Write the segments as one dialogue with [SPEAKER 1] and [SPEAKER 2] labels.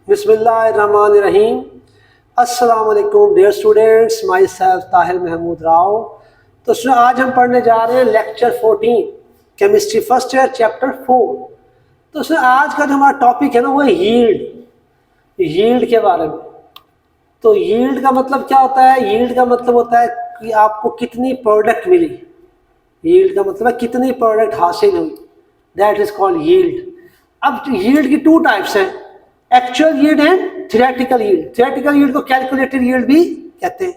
[SPEAKER 1] बिस्मिल्लाहिर्रहमानिर्रहीम। अस्सलाम वालेकुम dear students, myself Tahir Mahmood Rao. तो आज हम पढ़ने जा रहे हैं lecture 14 chemistry first year chapter 4। तो आज का जो हमारा टॉपिक है ना वो है यील्ड के बारे में। तो यील्ड का मतलब क्या होता है? यील्ड का मतलब होता है कि आपको कितनी प्रोडक्ट मिली। यील्ड का मतलब है कितनी प्रोडक्ट हासिल हुई, दैट इज कॉल्ड यील्ड। अब यील्ड की टू टाइप्स हैं, actual yield and theoretical yield. Theoretical yield को कैलकुलेटेड यील्ड भी कहते हैं।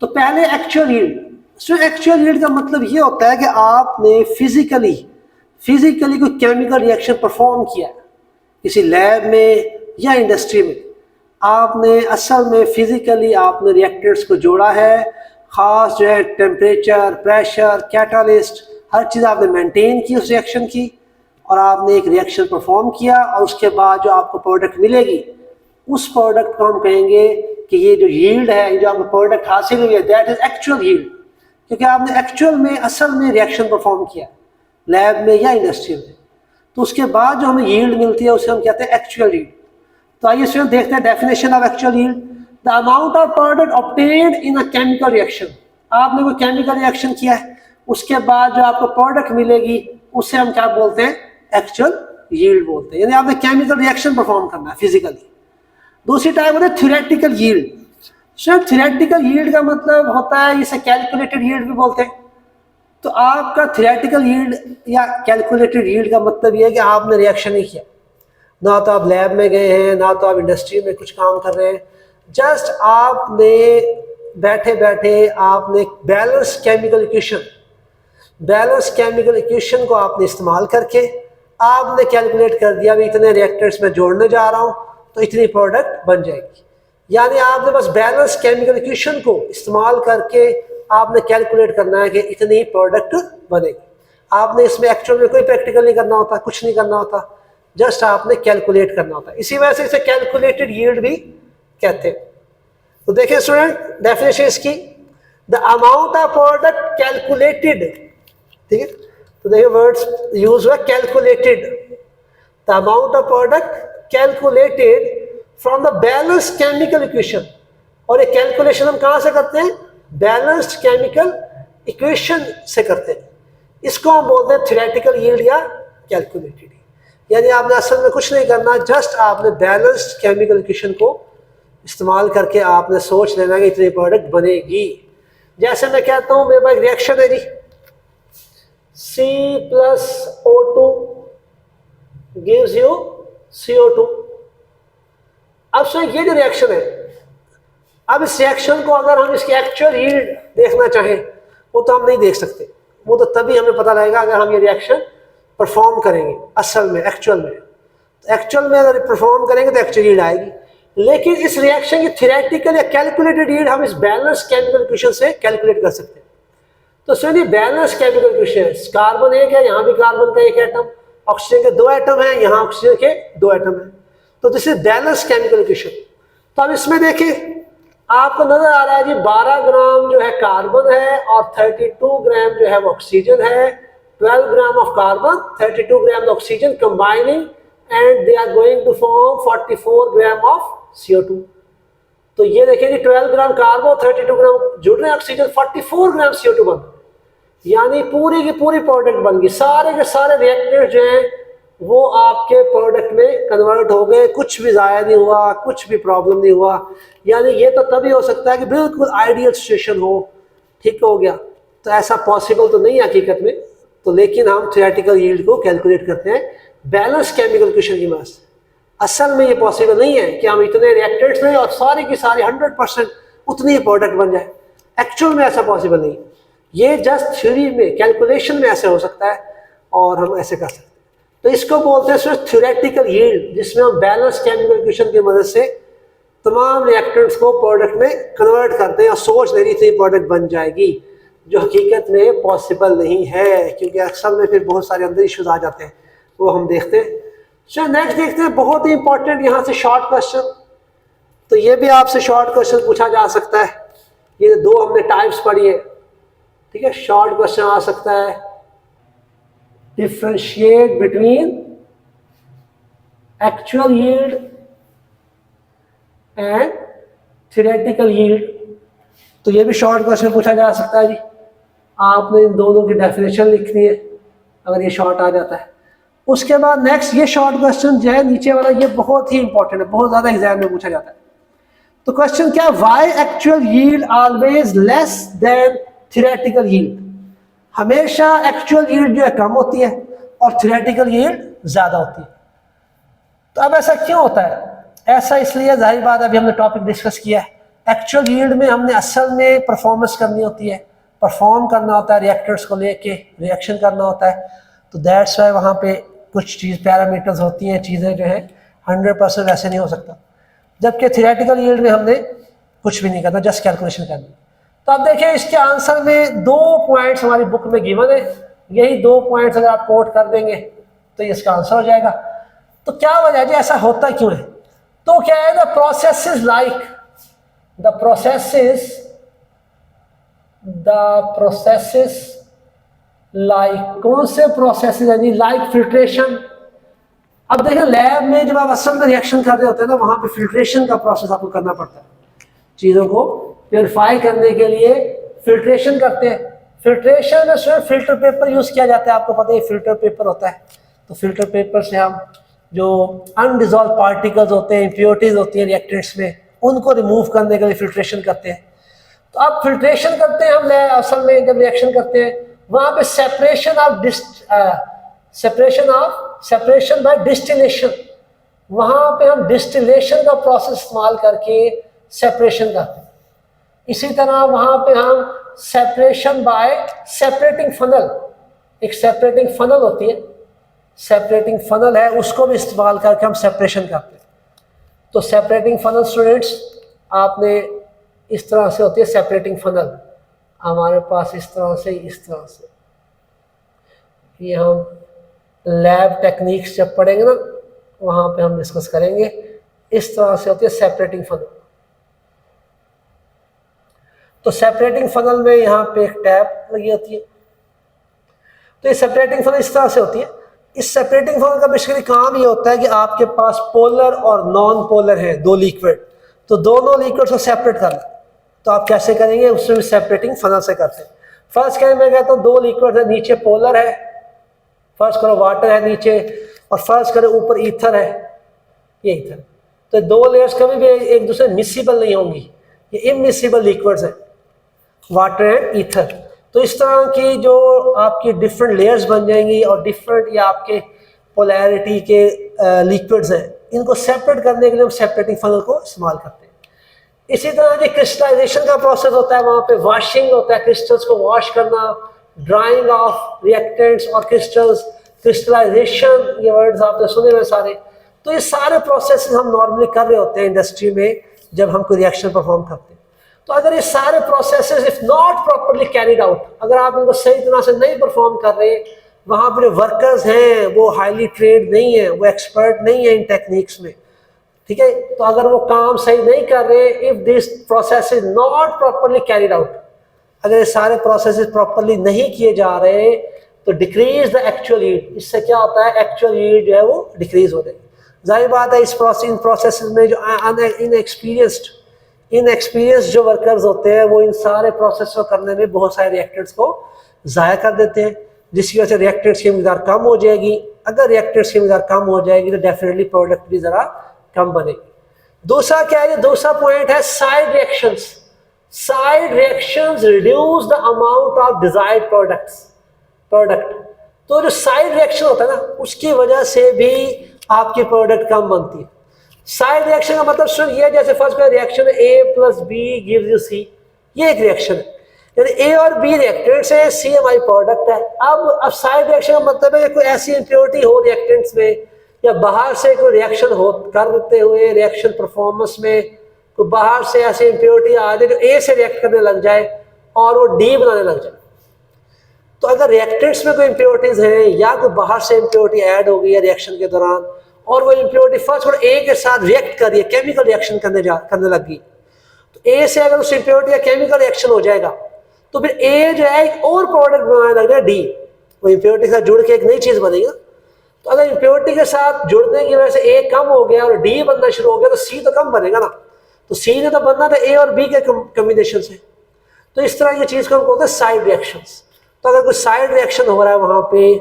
[SPEAKER 1] तो पहले actual yield. So actual yield का मतलब ये होता है कि आपने फिजिकली कोई केमिकल रिएक्शन परफॉर्म किया किसी लैब में या इंडस्ट्री में। आपने असल में फिजिकली आपने रिएक्टर्स को जोड़ा है, ख़ास जो है टेम्परेचर, प्रेशर, कैटालिस्ट, हर चीज़ आपने मेंटेन की उस रिएक्शन की, और आपने एक रिएक्शन परफॉर्म किया, और उसके बाद जो आपको प्रोडक्ट मिलेगी उस प्रोडक्ट को हम कहेंगे कि ये जो यील्ड है, ये जो आपको प्रोडक्ट हासिल हुई है, दैट इज एक्चुअल यील्ड। क्योंकि आपने एक्चुअल में असल में रिएक्शन परफॉर्म किया लैब में या इंडस्ट्री में, तो उसके बाद जो हमें यील्ड मिलती है उसे हम कहते हैं एक्चुअल यील्ड। तो आइए स्टूडेंट देखते हैं definition of actual yield. The amount of product obtained in a chemical reaction. आपने कोई केमिकल रिएक्शन किया है, उसके बाद जो आपको प्रोडक्ट मिलेगी उसे हम क्या बोलते हैं? एक्चुअल यील्ड बोलते हैं। यानी आपने केमिकल रिएक्शन परफॉर्म करना है फिजिकली। दूसरी टाइप होती है theoretical yield. Sir theoretical yield का मतलब होता है, इसे कैलकुलेटेड यील्ड भी बोलते हैं। तो आपका थ्योरेटिकल यील्ड या कैलकुलेटेड यील्ड का मतलब ये है कि आपने रिएक्शन नहीं किया, ना तो आप लैब में गए हैं, ना तो आप इंडस्ट्री में कुछ काम कर रहे हैं, जस्ट आपने बैठे बैठे आपने बैलेंस केमिकल इक्वेशन को आपने इस्तेमाल करके आपने कैलकुलेट कर दिया, इतने रिएक्टर्स में जोड़ने जा रहा हूं तो इतनी प्रोडक्ट बन जाएगी। यानी आपने बस बैलेंस केमिकल इक्वेशन को इस्तेमाल करके आपने कैलकुलेट करना है कि इतनी प्रोडक्ट बनेगी। आपने इसमें एक्चुअल में कोई प्रैक्टिकल नहीं करना होता, कुछ नहीं करना होता, जस्ट आपने कैलकुलेट करना होता है। इसी वजह से इसे कैलकुलेटेड यील्ड भी कहते हैं। तो देखिए स्टूडेंट डेफिनेशन इसकी, the amount of product calculated, ठीक है। तो देखिए वर्ड्स यूज हुआ calculated, the amount of product calculated from the balance chemical equation. और ये कैलकुलेशन हम कहां से करते हैं? बैलेंस्ड केमिकल इक्वेशन से करते हैं। इसको हम बोलते हैं थ्योरेटिकल यील्ड या कैलकुलेटेड। यानी आपने असल में कुछ नहीं करना, जस्ट आपने बैलेंस्ड केमिकल इक्वेशन को इस्तेमाल करके आपने सोच लेना कि इतनी प्रोडक्ट बनेगी। जैसे मैं कहता हूं मेरे पास एक रिएक्शन है जी, C+O2 gives you CO2। अब सर ये जो रिएक्शन है, अब इस रिएक्शन को अगर हम इसकी एक्चुअल यील्ड देखना चाहें वो तो हम नहीं देख सकते, वो तो तभी हमें पता लगेगा अगर हम ये रिएक्शन परफॉर्म करेंगे असल में एक्चुअल में। तो एक्चुअल में अगर परफॉर्म करेंगे तो एक्चुअल यील्ड आएगी। लेकिन इस रिएक्शन की थ्योरेटिकल या कैलकुलेटेड यील्ड हम इस बैलेंस केमिकल इक्वेशन से कैलकुलेट कर सकते हैं। तो सुनिए बैलेंस केमिकल इक्वेशन, कार्बन एक है, यहाँ भी कार्बन का एक एटम, ऑक्सीजन के दो एटम है, यहाँ ऑक्सीजन के दो एटम है, तो this is balance chemical equation. तो अब इसमें देखिए आपको नजर आ रहा है जी 12 ग्राम जो है कार्बन है और 32 ग्राम जो है वो ऑक्सीजन है। 12 gram of carbon, 32 gram oxygen combining and they are going to form 44 gram of CO2। तो ये देखिए जी 12 ग्राम कार्बन, 32 ग्राम जुड़ रहे हैं ऑक्सीजन, 44 ग्राम CO2 बन, यानी पूरी की पूरी प्रोडक्ट बन गई। सारे के सारे रिएक्टर्स जो हैं वो आपके प्रोडक्ट में कन्वर्ट हो गए, कुछ भी ज़ाया नहीं हुआ, कुछ भी प्रॉब्लम नहीं हुआ। यानी ये तो तभी हो सकता है कि बिल्कुल आइडियल सिचुएशन हो, ठीक हो गया। तो ऐसा पॉसिबल तो नहीं है हकीकत में, तो लेकिन हम थ्योरेटिकल यील्ड को कैलकुलेट करते हैं बैलेंस केमिकल इक्वेशन की मदद से। असल में ये पॉसिबल नहीं है कि हम इतने रिएक्टर्स लें और सारी की सारी 100% उतनी ही प्रोडक्ट बन जाए। एक्चुअल में ऐसा पॉसिबल नहीं, ये जस्ट थ्योरी में, कैलकुलेशन में ऐसे हो सकता है और हम ऐसे कर सकते हैं। तो इसको बोलते हैं सिर्फ थ्योरेटिकल यील्ड, जिसमें हम बैलेंस केमिकल इक्वेशन की मदद से तमाम रिएक्टेंट्स को प्रोडक्ट में कन्वर्ट करते हैं और सोच ले रही थी प्रोडक्ट बन जाएगी, जो हकीकत में पॉसिबल नहीं है, क्योंकि अक्सर में फिर बहुत सारे अंदर इश्यूज आ जाते हैं, वो हम देखते हैं। चलो नेक्स्ट देखते हैं, बहुत ही इंपॉर्टेंट यहाँ से शॉर्ट क्वेश्चन। तो ये भी आपसे शॉर्ट क्वेश्चन पूछा जा सकता है। ये दो हमने टाइप्स पढ़ी है, ठीक है। शॉर्ट क्वेश्चन आ सकता है, differentiate between actual yield and theoretical yield. तो ये भी शॉर्ट क्वेश्चन पूछा जा सकता है जी, आपने इन दोनों की डेफिनेशन लिखनी है अगर ये शॉर्ट आ जाता है। उसके बाद नेक्स्ट ये शॉर्ट क्वेश्चन जो है नीचे वाला, ये बहुत ही इंपॉर्टेंट है, बहुत ज़्यादा एग्जाम में पूछा जाता है। तो क्वेश्चन क्या, why actual yield always less than theoretical yield. हमेशा एक्चुअल यील्ड जो है कम होती है और थियोरेटिकल यील्ड ज़्यादा होती है। तो अब ऐसा क्यों होता है? ऐसा इसलिए, जाहिर बात अभी हमने टॉपिक डिस्कस किया है, एक्चुअल यील्ड में हमने असल में परफॉर्मेंस करनी होती है, परफॉर्म करना होता है, रिएक्टर्स को लेके रिएक्शन करना होता है। तो दैट्स वाई वहाँ पे कुछ चीज़ पैरामीटर्स होती हैं, चीज़ें जो है 100% वैसे नहीं हो सकता। जबकि थियोरेटिकल यील्ड में हमने कुछ भी नहीं करना, जस्ट कैलकुलेशन करनी। तो अब देखिए इसके आंसर में 2 पॉइंट्स हमारी बुक में गिवन है, यही 2 पॉइंट्स अगर आप कोट कर देंगे तो ये इसका आंसर हो जाएगा। तो क्या वजह है जी, ऐसा होता क्यों है? तो क्या है, द प्रोसेस इज लाइक कौन से प्रोसेसेस है जी? Like filtration. अब देखिए लैब में जब आप असल में रिएक्शन कर रहे होते हैं ना, वहां पे फिल्ट्रेशन का प्रोसेस आपको करना पड़ता है। चीज़ों को प्योरीफाई करने के लिए फिल्ट्रेशन करते हैं। फिल्ट्रेशन में सिर्फ फिल्टर पेपर यूज़ किया जाता है, आपको पता है फिल्टर पेपर होता है। तो फिल्टर पेपर से हम जो अनडिजॉल्व पार्टिकल्स होते हैं, इम्प्योरिटीज होती हैं रिएक्टेंट्स में, उनको रिमूव करने के लिए फिल्ट्रेशन करते हैं। तो अब फिल्ट्रेशन करते हैं हम असल में जब रिएक्शन करते हैं, वहाँ पे सेपरेशन बाय डिस्टिलेशन, वहाँ पे हम डिस्टिलेशन का प्रोसेस इस्तेमाल करके सेपरेशन करते हैं। इसी तरह वहाँ पे हम सेपरेशन बाय सेपरेटिंग फनल, एक सेपरेटिंग फनल होती है, सेपरेटिंग फनल है, उसको भी इस्तेमाल करके हम सेपरेशन करते हैं। तो सेपरेटिंग फनल स्टूडेंट्स आपने इस तरह से होती है सेपरेटिंग फनल, हमारे पास इस तरह से, इस तरह से। ये हम लैब टेक्निक्स जब पढ़ेंगे ना वहाँ पे हम डिस्कस करेंगे। इस तरह से होती है सेपरेटिंग फनल। तो सेपरेटिंग फनल में यहाँ पे एक टैप लगी होती है। तो ये सेपरेटिंग फनल इस तरह से होती है। इस सेपरेटिंग फनल का बेसिकली काम ये होता है कि आपके पास पोलर और नॉन पोलर है 2 लिक्विड, तो दोनों लिक्विड को सेपरेट करना। तो आप कैसे करेंगे, उसमें भी सेपरेटिंग फनल से करते हैं। फर्स्ट क्या मैं कहता हूँ 2 लिक्विड है, नीचे पोलर है, फर्ज करो वाटर है नीचे, और फर्ज करो ऊपर ईथर है, ये ईथर। तो 2 लेयर्स कभी भी एक दूसरे मिसिबल नहीं होंगी, ये इमिसिबल लिक्विड्स है, वाटर एंड ईथर। तो इस तरह की जो आपकी डिफरेंट लेयर्स बन जाएंगी और डिफरेंट या आपके पोलैरिटी के लिक्विड्स हैं, इनको सेपरेट करने के लिए हम सेपरेटिंग फनल को इस्तेमाल करते हैं। इसी तरह जो क्रिस्टलाइजेशन का प्रोसेस होता है, वहाँ पे वॉशिंग होता है, क्रिस्टल्स को वॉश करना, ड्राइंग ऑफ रिएक्टेंट्स और क्रिस्टल्स, क्रिस्टलाइजेशन, ये वर्ड्स आपने सुने हुए सारे। तो ये सारे प्रोसेस हम नॉर्मली कर रहे होते हैं इंडस्ट्री में जब हम कोई रिएक्शन परफॉर्म करते हैं। तो अगर ये सारे processes if not properly carried out, अगर आप इनको सही तरह से नहीं परफॉर्म कर रहे, वहाँ पर जो वर्कर्स हैं वो हाईली ट्रेंड नहीं है, वो एक्सपर्ट नहीं है इन टेक्निक्स में, ठीक है, तो अगर वो काम सही नहीं कर रहे, if this process is not properly carried out, अगर ये सारे प्रोसेसेस प्रॉपर्ली नहीं किए जा रहे, तो डिक्रीज द एक्चुअल यील्ड। इससे क्या होता है, एक्चुअल यील्ड जो है वो डिक्रीज हो जाएगी। जाहिर बात है इन प्रोसेस में जो इनएक्सपीरियंस्ड जो वर्कर्स होते हैं वो इन सारे प्रोसेस को करने में बहुत सारे रिएक्टेंट्स को ज़ाया कर देते हैं, जिसकी वजह से रिएक्टेंट्स की मिकदार कम हो जाएगी। अगर रिएक्टेंट्स की मिकदार कम हो जाएगी तो डेफिनेटली प्रोडक्ट भी ज़रा कम बनेगी। दूसरा क्या है, दूसरा पॉइंट है side reactions. Side reactions reduce the amount of desired product. तो जो साइड रिएक्शन होता है ना, उसकी वजह से भी आपकी प्रोडक्ट कम बनती है। साइड रिएक्शन का मतलब सिर्फ ये, जैसे first reaction A + B gives you C, ये एक रिएक्शन है, यानी A और B रिएक्टेंट्स है, C हमारी प्रोडक्ट है। अब साइड रिएक्शन का मतलब है कि कोई ऐसी इम्प्योरिटी हो रिएक्टेंट्स में, या बाहर से कोई रिएक्शन हो करते हुए रिएक्शन परफॉर्मेंस में कोई बाहर से ऐसी इम्प्योरिटी आ जाए जो A से रिएक्ट करने लग जाए और वो D बनाने लग जाए। तो अगर रिएक्टेंट्स में कोई इम्प्योरिटीज हैं या कोई बाहर से इम्प्योरिटी ऐड हो गई है रिएक्शन के दौरान, और वो इम्प्योरिटी फर्स्ट और A के साथ रिएक्ट कर रही है, केमिकल रिएक्शन करने लग गई, तो A से अगर उस इम्प्योरिटी का केमिकल रिएक्शन हो जाएगा, तो फिर A जो है एक और प्रोडक्ट बनाने लग जाए D, वो इम्प्योरिटी के साथ जुड़ के एक नई चीज़ बनेगी ना। तो अगर इम्प्योरिटी के साथ जुड़ने की वजह से A कम हो गया और D बनना शुरू हो गया, तो C तो कम बनेगा ना। तो सी ने तो बनना था ए और बी के कॉम्बिनेशन से। तो इस तरह ये चीज़ को हम बोलते हैं साइड रिएक्शंस। तो अगर कोई साइड रिएक्शन हो रहा है वहाँ पे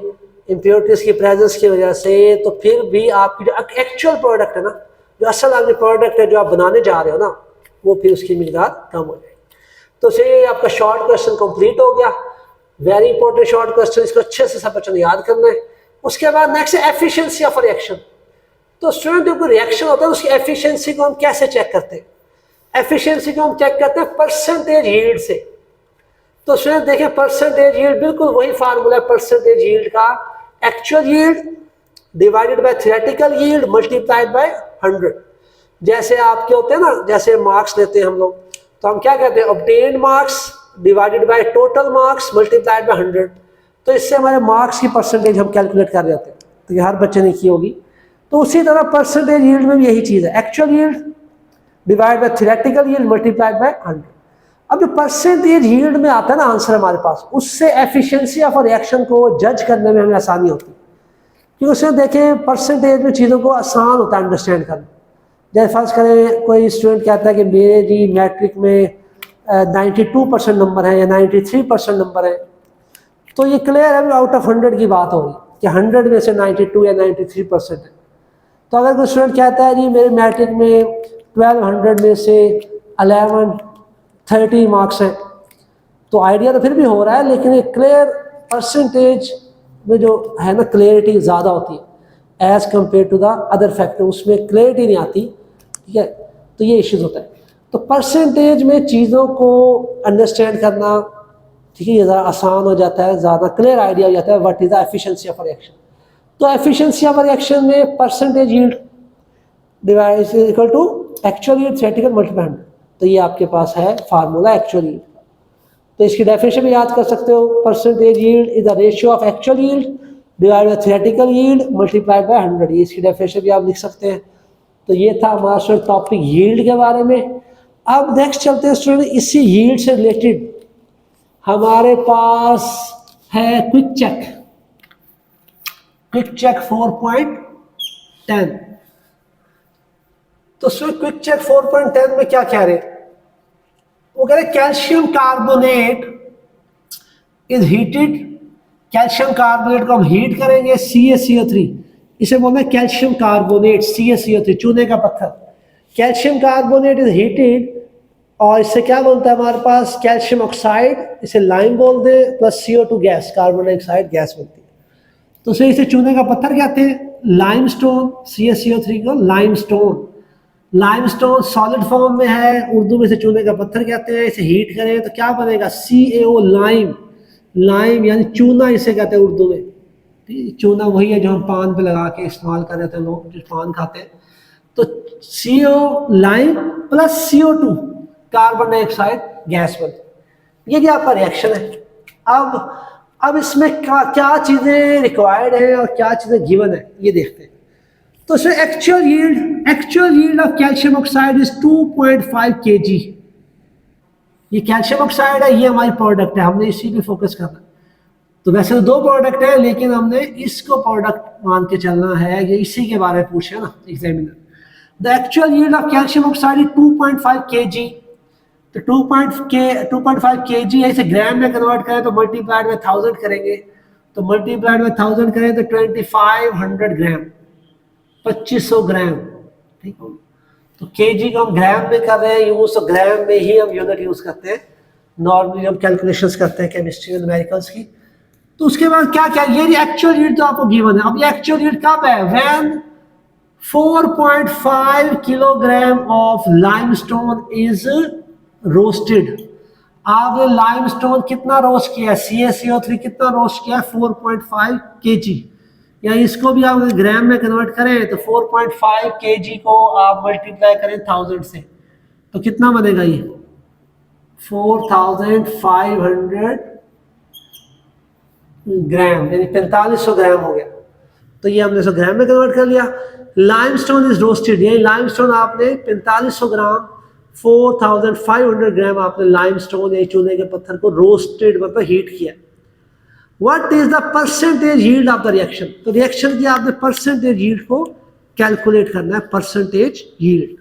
[SPEAKER 1] इम्प्योरिटीज की प्रेजेंस की वजह से, तो फिर भी आपकी जो एक्चुअल प्रोडक्ट है ना, जो असल आपकी प्रोडक्ट है जो आप बनाने जा रहे हो ना, वो फिर उसकी मिकदार कम हो जाएगी। तो ये आपका शॉर्ट क्वेश्चन कंप्लीट हो गया। वेरी इंपॉर्टेंट शॉर्ट क्वेश्चन, इसको अच्छे से सब बच्चों ने याद करना है। उसके बाद नेक्स्ट है एफिशिएंसी ऑफ रिएक्शन। तो स्टूडेंट जो कोई रिएक्शन होता है उसकी एफिशिएंसी को हम कैसे चेक करते हैं? एफिशिएंसी को हम चेक करते हैं परसेंटेज यील्ड से। तो स्टूडेंट देखिए परसेंटेज यील्ड बिल्कुल वही फार्मूला है परसेंटेज यील्ड का, actual yield divided by theoretical yield multiplied by 100। जैसे आपके होते हैं ना, जैसे मार्क्स लेते हैं हम लोग, तो हम क्या कहते हैं, obtained marks divided by total marks multiplied by 100। तो इससे हमारे मार्क्स की परसेंटेज हम कैलकुलेट कर जाते हैं। तो ये हर बच्चे ने की होगी। तो उसी तरह परसेंटेज यील्ड में भी यही चीज़ है, actual yield divide bye theoretical yield multiplied by 100। अब जो परसेंटेज यील्ड में आता है ना आंसर हमारे पास, उससे एफिशिएंसी ऑफ रिएक्शन को जज करने में हमें आसानी होती है। क्योंकि उसमें देखें परसेंटेज में चीज़ों को आसान होता है अंडरस्टैंड करना। जैसे फर्ज करें कोई स्टूडेंट कहता है कि मेरे जी मैट्रिक में 92% नंबर है या 93% नंबर है, तो ये क्लियर है आउट ऑफ 100 की बात हो रही कि 100 में से 92 या 93% है। तो अगर कोई स्टूडेंट कहता है जी मेरे मैट्रिक में 1200 में से 1130 मार्क्स हैं, तो आइडिया तो फिर भी हो रहा है, लेकिन एक क्लियर परसेंटेज में जो है ना क्लियरिटी ज़्यादा होती है as compare to the other factor, उसमें क्लियरिटी नहीं आती। ठीक है, तो ये इश्यूज होता है। तो परसेंटेज में चीज़ों को अंडरस्टैंड करना, ठीक है, ये ज़्यादा आसान हो जाता है, ज़्यादा क्लियर आइडिया हो जाता है what is the efficiency of reaction. तो एफिशिएंसी ऑफ रिएक्शन में percentage yield divide is equal to actual yield theoretical multiply 100। तो ये आपके पास है फार्मूला एक्चुअल यील्ड। तो इसकी डेफिनेशन भी याद कर सकते हो, percentage yield is the ratio of actual yield divide bye theoretical yield multiplied by 100। ये इसकी डेफिनेशन भी आप लिख सकते हैं। तो ये था हमारा टॉपिक यील्ड के बारे में। अब नेक्स्ट चलते हैं स्टूडेंट, इसी यील्ड से रिलेटेड हमारे पास है क्विक चेक। Quick check 4.10। तो स्टूडेंट क्विक चेक 4.10 में क्या कह रहे हैं? वो कह रहे calcium carbonate is heated. Calcium carbonate को हम हीट करेंगे CaCO3, इसे बोलते हैं कैल्शियम कार्बोनेट CaCO3, चूने का पत्थर। कैल्शियम कार्बोनेट इज हीटेड और इससे क्या बनता है हमारे पास कैल्शियम ऑक्साइड, इसे लाइम बोल दे, plus CO2 gas, carbon dioxide gas बनती है। तो इसे चूने का पत्थर कहते हैं, लाइमस्टोन, CaCO3 को लाइमस्टोन। लाइमस्टोन सॉलिड फॉर्म में है, उर्दू में इसे चूने का पत्थर कहते हैं। इसे हीट करें तो क्या बनेगा CaO, लाइम। लाइम यानी चूना इसे कहते हैं उर्दू में। चूना वही है जो हम पान पे लगा के इस्तेमाल कर रहे थे लोग जो पान खाते हैं। तो CO lime plus CO2 carbon dioxide gas बनती। ये आपका रिएक्शन है। अब इसमें क्या चीज़ें रिक्वायर्ड है और क्या चीज़ें गिवन है ये देखते हैं। तो इसमें actual yield of calcium oxide is 2.5 kg। ये कैल्शियम ऑक्साइड है, ये हमारी प्रोडक्ट है, हमने इसी पे फोकस करना। तो वैसे तो दो प्रोडक्ट है, लेकिन हमने इसको प्रोडक्ट मान के चलना है, ये इसी के बारे में पूछे ना examiner. The actual yield of calcium oxide is 2.5 kg। तो 2.5 kg है, इसे ग्राम में कन्वर्ट करें तो मल्टीप्लाइड में 1000 करेंगे। तो मल्टीप्लाइड में 1000 करें तो 2500 ग्राम, 2500 ग्राम। ठीक है, तो केजी को हम ग्राम में कर रहे हैं यूज, तो ग्राम में ही हम यूनिट यूज करते हैं नॉर्मली हम कैलकुलेशंस करते हैं केमिस्ट्री और न्यूमेरिकल्स की। तो उसके बाद क्या क्या ये एक्चुअल यील्ड तो आपको गिवन है। अब ये एक्चुअल यील्ड कब है? When 4.5 kilogram of limestone is roasted. आपने लाइमस्टोन कितना रोस्ट किया है? CaCO3 कितना रोस्ट किया है? 4.5 kg। या इसको भी आप ग्राम में कन्वर्ट करें तो 4.5 kg को आप मल्टीप्लाई करें 1000 से, तो कितना बनेगा ये? 4500 ग्राम, यानी 4500 ग्राम हो गया। तो ये हमने 100 ग्राम में कन्वर्ट कर लिया। लाइमस्टोन इज रोस्टेड, यानी लाइमस्टोन आपने 4500 ग्राम, 4500 ग्राम आपने लाइमस्टोन या चूने के पत्थर को रोस्टेड मतलब हीट किया। What is the percentage yield of the reaction? तो रिएक्शन की आपने परसेंटेज यील्ड को कैलकुलेट करना है, परसेंटेज यील्ड।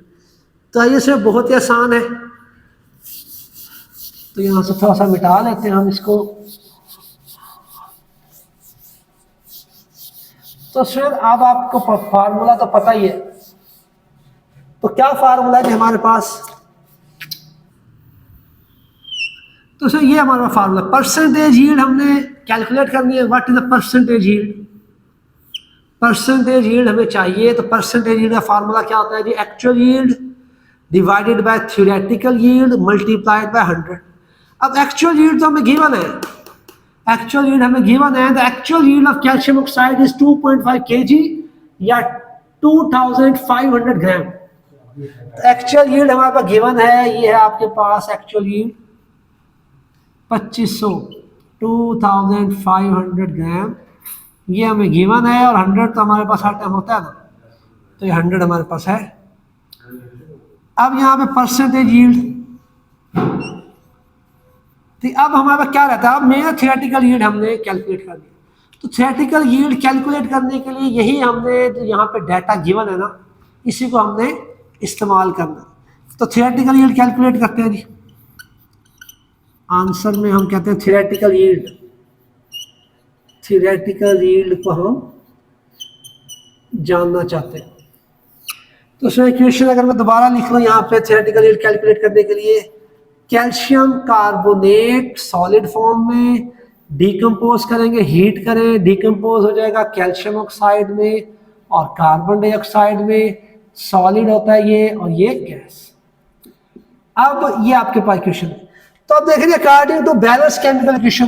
[SPEAKER 1] तो ये सिर्फ बहुत ही आसान है, तो यहाँ से थोड़ा सा मिटा लेते हैं हम इसको। तो फिर अब आपको फार्मूला तो पता ही है, तो क्या फार्मूला है हमारे पास? तो सर ये हमारा फार्मूला, परसेंटेज यील्ड हमने कैलकुलेट करनी है। What is the percentage yield? Percentage yield हमें चाहिए, तो परसेंटेज यील्ड का फार्मूला क्या होता है जी? Actual yield divided by theoretical yield multiplied by 100। अब एक्चुअल यील्ड तो हमें गिवन है, एक्चुअल यील्ड हमें गिवन है, the actual yield of calcium oxide is 2.5 kg या 2500 ग्राम। एक्चुअल यील्ड हमारे पास गिवन है, ये है आपके पास एक्चुअल यील्ड 2500, 2500 ग्राम, ये हमें गिवन है, और 100 तो हमारे पास हर टाइम होता है ना, तो ये 100 हमारे पास है। अब यहाँ पे परसेंटेज यील्ड, तो अब हमारे पास क्या रहता है? अब मेरा थियोरेटिकल यील्ड हमने कैलकुलेट कर दिया, तो थियोरेटिकल यील्ड कैलकुलेट करने के लिए यही हमने जो यहाँ पे डाटा गिवन है ना, इसी को हमने इस्तेमाल करना। तो थियोरेटिकल यील्ड कैलकुलेट करते हैं जी, आंसर में हम कहते हैं थियोरेटिकल यील्ड, थियोरेटिकल यील्ड को हम जानना चाहते हैं। तो उसमें इक्वेशन अगर मैं दोबारा लिख लूँ यहाँ पे थियोरेटिकल यील्ड कैलकुलेट करने के लिए, कैल्शियम कार्बोनेट सॉलिड फॉर्म में डिकम्पोज करेंगे, हीट करें, डिकम्पोज हो जाएगा कैल्शियम ऑक्साइड में और कार्बन डाइऑक्साइड में, सॉलिड होता है ये, और ये गैस। अब ये आपके पास इक्वेशन है। तो अब देखेंगे according to balance chemical equation,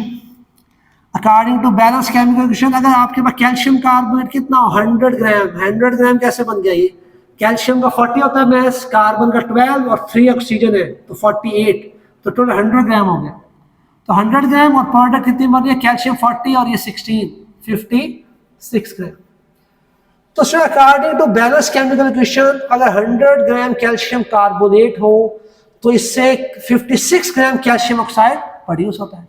[SPEAKER 1] according to balance chemical equation अगर आपके पास कैल्शियम कार्बोनेट कितना 100 ग्राम, 100 ग्राम कैसे बन गया? ये कैल्शियम का 40 होता है मैस, कार्बन का 12 और 3 ऑक्सीजन है तो 48, तो टोटल 100 ग्राम हो गया। तो 100 ग्राम और प्रोडक्ट कितनी बन रही है? कैल्शियम 40 और ये 16, 56 ग्राम। तो sir according to balance chemical equation अगर 100 ग्राम कैल्शियम कार्बोनेट हो तो इससे 56 ग्राम कैल्शियम ऑक्साइड प्रोड्यूस होता है।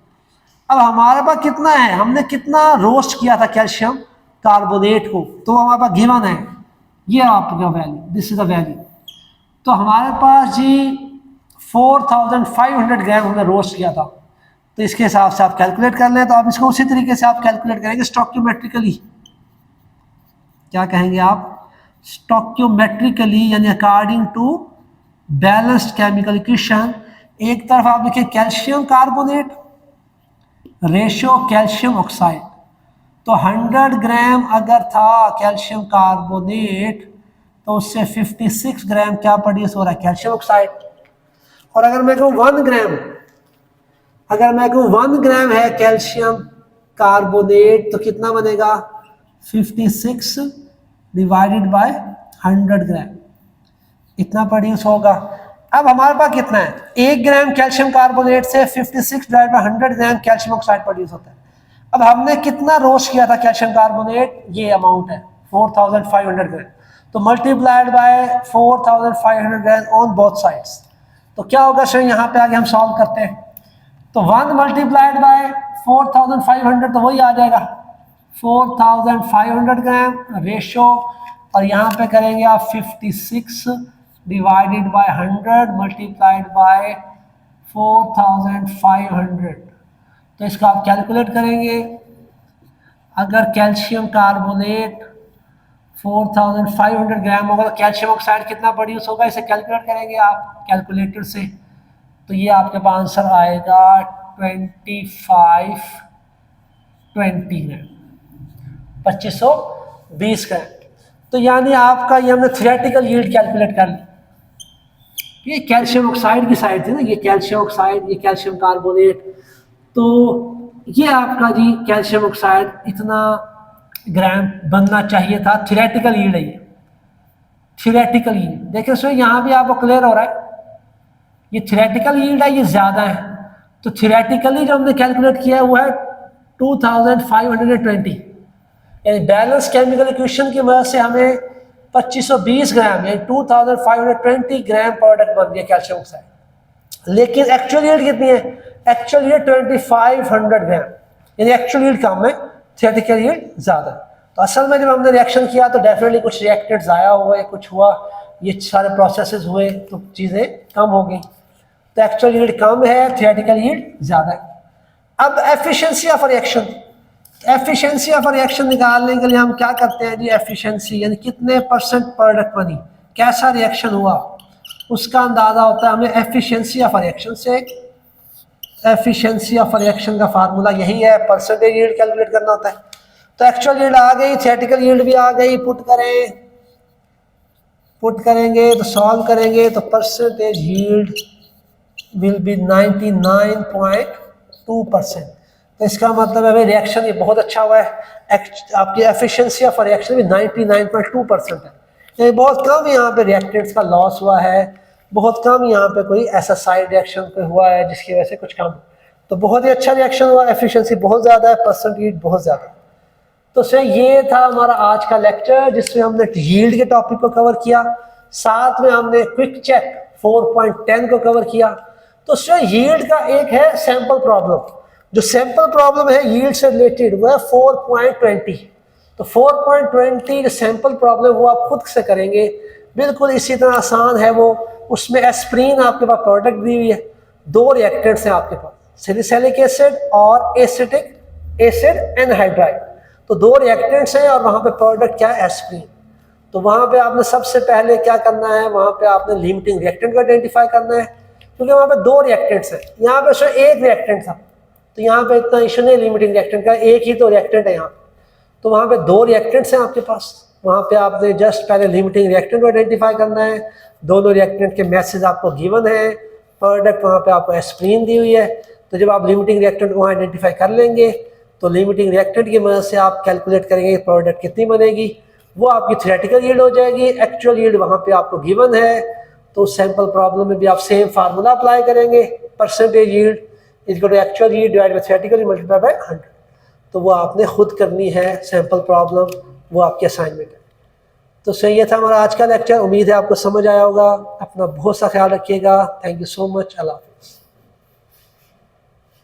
[SPEAKER 1] अब हमारे पास कितना है? हमने कितना रोस्ट किया था कैल्शियम कार्बोनेट को, तो हमारे पास गिवन है, ये आपका value, this is the value. तो हमारे पास जी 4500 ग्राम हमने रोस्ट किया था, तो इसके हिसाब से आप कैलकुलेट कर लें। तो आप इसको उसी तरीके से आप कैलकुलेट करेंगे स्टोकियोमेट्रिकली, क्या कहेंगे आप? स्टोकियोमेट्रिकली, यानी according to balanced chemical equation. एक तरफ आप लिखें calcium carbonate ratio calcium oxide, तो 100 ग्राम अगर था कैल्शियम कार्बोनेट तो उससे 56 ग्राम क्या प्रोड्यूस हो रहा है? Calcium oxide. और अगर मैं कहूँ 1 ग्राम, अगर मैं कहूँ 1 ग्राम है कैल्शियम कार्बोनेट तो कितना बनेगा? 56 डिवाइडेड बाय 100 ग्राम, इतना प्रोड्यूस होगा। अब हमारे पास कितना है? 1 ग्राम कैल्शियम कार्बोनेट से 56 divided by 100 gram calcium oxide produce होता है। अब हमने कितना रोस्ट किया था कैल्शियम कार्बोनेट? ये अमाउंट है 4500 ग्राम, तो multiplied by 4500 gram on both sides. तो क्या होगा सर? यहाँ पे आगे हम सॉल्व करते हैं, तो 1 मल्टीप्लाइड बाय 4500 तो वही आ जाएगा 4500 ग्राम रेशो, और यहाँ पे करेंगे आप 56 डिवाइडेड बाय 100 मल्टीप्लाइड बाय 4500। तो इसका आप कैलकुलेट करेंगे। अगर कैल्शियम कार्बोनेट 4500 ग्राम होगा तो कैल्शियम ऑक्साइड कितना प्रोड्यूस होगा? इसे कैलकुलेट करेंगे आप कैलकुलेटर से, तो ये आपके पास आंसर आएगा 2520 ग्राम, 2520 ग्राम। तो यानी आपका ये हमने थियोरेटिकल यील्ड कैलकुलेट कर ली। ये कैल्शियम ऑक्साइड की साइड थी ना, ये कैल्शियम ऑक्साइड, ये कैल्शियम कार्बोनेट, तो ये आपका जी कैल्शियम ऑक्साइड इतना ग्राम बनना चाहिए था। थियोरेटिकल यील्ड है ये, थियोरेटिकल यील्ड। देखिए सो यहाँ भी आपको क्लियर हो रहा है, ये थियोरेटिकल यील्ड है, ये ज़्यादा है। तो थियोरेटिकली जो हमने कैलकुलेट किया है वो है 2520, यानी बैलेंस केमिकल इक्वेशन की वजह से हमें 2520 ग्राम यानी 2520 ग्राम प्रोडक्ट बन गया कैल्शियम ऑक्साइड। लेकिन एक्चुअल यील्ड कितनी है? एक्चुअल यील्ड 2500 ग्राम, यानी एक्चुअल यील्ड कम है, थियोरेटिकल यील्ड ज़्यादा है। तो असल में जब हमने रिएक्शन किया तो डेफिनेटली कुछ रिएक्टेड ज़ाया हुआ या कुछ हुआ, ये सारे प्रोसेसेस हुए तो चीज़ें कम हो गई। तो एक्चुअल यील्ड कम है, थियोरेटिकल यील्ड ज़्यादा है। अब efficiency of reaction, efficiency of reaction निकालने के लिए हम क्या करते हैं जी, एफिशिएंसी यानी कितने परसेंट प्रोडक्ट बनी, कैसा रिएक्शन हुआ, उसका अंदाज़ा होता है हमें एफिशिएंसी ऑफ रिएक्शन से। एफिशिएंसी ऑफ रिएक्शन का फार्मूला यही है, परसेंटेज यील्ड कैलकुलेट करना होता है। तो एक्चुअल यील्ड आ गई, थियोरेटिकल यील्ड भी आ गई, पुट करेंगे तो सॉल्व करेंगे तो परसेंटेज यील्ड विल बी 99.2%। तो इसका मतलब है भाई रिएक्शन ये बहुत अच्छा हुआ है, आपकी एफिशिएंसी ऑफ रिएक्शन भी 99.2% है, यानी बहुत कम यहाँ पे रिएक्टेंट्स का लॉस हुआ है, बहुत कम यहाँ पे कोई ऐसा साइड रिएक्शन कोई हुआ है जिसकी वजह से कुछ कम। तो बहुत ही अच्छा रिएक्शन हुआ, एफिशिएंसी बहुत ज़्यादा है, परसेंट यील्ड बहुत ज़्यादा है। तो सर ये था हमारा आज का लेक्चर जिसमें हमने यील्ड के टॉपिक को कवर किया, साथ में हमने क्विक चेक 4.10 को कवर किया। तो सर यील्ड का एक है सैंपल प्रॉब्लम, जो सैंपल प्रॉब्लम है यील्ड से रिलेटेड वो है 4.20। तो 4.20 जो सैंपल प्रॉब्लम वो आप खुद से करेंगे, बिल्कुल इसी तरह आसान है वो। उसमें एस्प्रीन आपके पास प्रोडक्ट दी हुई है, 2 रिएक्टेंट्स हैं आपके पास, सैलिसिलिक एसिड और एसिटिक एसिड एनहाइड्राइड। तो 2 रिएक्टेंट्स हैं और वहाँ पे प्रोडक्ट क्या है, एस्प्रीन। तो वहाँ पे आपने सबसे पहले क्या करना है, वहाँ पे आपने लिमिटिंग रिएक्टेंट को आइडेंटिफाई करना है, क्योंकि वहाँ पे 2 रिएक्टेंट्स हैं, यहाँ पे सिर्फ 1 रिएक्टेंट था, तो यहाँ पे इतना इशू नहीं लिमिटिंग रिएक्टेंट का, एक ही तो रिएक्टेंट है यहाँ। तो वहाँ पे 2 रिएक्टेंट्स हैं आपके पास, वहाँ पे आपने जस्ट पहले लिमिटिंग रिएक्टेंट को आइडेंटिफाई करना है। दोनों रिएक्टेंट के मैसेज आपको गिवन है, प्रोडक्ट वहाँ पे आपको एस्प्रीन दी हुई है। तो जब आप लिमिटिंग रिएक्टेंट को आइडेंटिफाई कर लेंगे तो लिमिटिंग रिएक्टेंट की मदद से आप कैलकुलेट करेंगे प्रोडक्ट कितनी बनेगी, वो आपकी थियोरेटिकल यील्ड हो जाएगी। एक्चुअल यील्ड वहाँ पे आपको गिवन है, तो सैंपल प्रॉब्लम में भी आप सेम फार्मूला अप्लाई करेंगे, percentage yield equal to actual yield divide by theoretical multiply by 100। तो वो आपने खुद करनी है सैंपल प्रॉब्लम, वो आपकी असाइनमेंट है। तो सही ये था हमारा आज का लेक्चर, उम्मीद है आपको समझ आया होगा। अपना बहुत सा ख्याल रखिएगा। Thank you so much. Allah.